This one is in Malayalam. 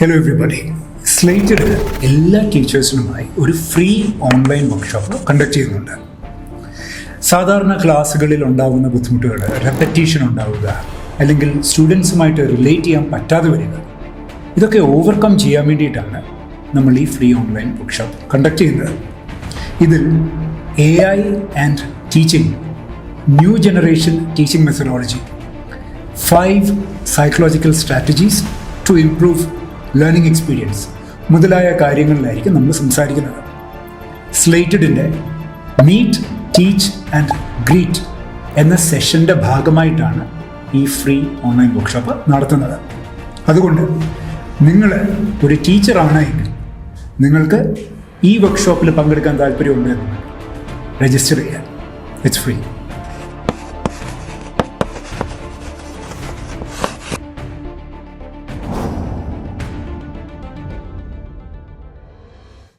Hello everybody. സ്ലേറ്റഡ് എല്ലാ ടീച്ചേഴ്സിനുമായി ഒരു ഫ്രീ ഓൺലൈൻ വർക്ക്ഷോപ്പ് കണ്ടക്ട് ചെയ്യുന്നുണ്ട്. സാധാരണ ക്ലാസ്സുകളിൽ ഉണ്ടാകുന്ന ബുദ്ധിമുട്ടുകൾ, റെപ്പറ്റീഷൻ ഉണ്ടാവുക, അല്ലെങ്കിൽ സ്റ്റുഡൻസുമായിട്ട് റിലേറ്റ് ചെയ്യാൻ പറ്റാതെ വരിക, ഇതൊക്കെ ഓവർകം ചെയ്യാൻ വേണ്ടിയിട്ടാണ് നമ്മൾ ഈ ഫ്രീ ഓൺലൈൻ വർക്ക്ഷോപ്പ് കണ്ടക്ട് ചെയ്യുന്നത്. ഇതിൽ AI and teaching, new generation teaching methodology, 5 psychological strategies to improve learning experience മുതലായ കാര്യങ്ങളിലായിരിക്കും നമ്മൾ സംസാരിക്കുന്നത്. സ്ലേറ്റഡിൻ്റെ മീറ്റ്, ടീച്ച് ആൻഡ് ഗ്രീറ്റ് എന്ന സെഷൻ്റെ ഭാഗമായിട്ടാണ് ഈ ഫ്രീ ഓൺലൈൻ വർക്ക്ഷോപ്പ് നടത്തുന്നത്. അതുകൊണ്ട് നിങ്ങൾ ഒരു ടീച്ചറാണ് എങ്കിൽ നിങ്ങൾക്ക് ഈ വർക്ക്ഷോപ്പിൽ പങ്കെടുക്കാൻ താല്പര്യമുണ്ടെങ്കിൽ രജിസ്റ്റർ ചെയ്യാം. It's free.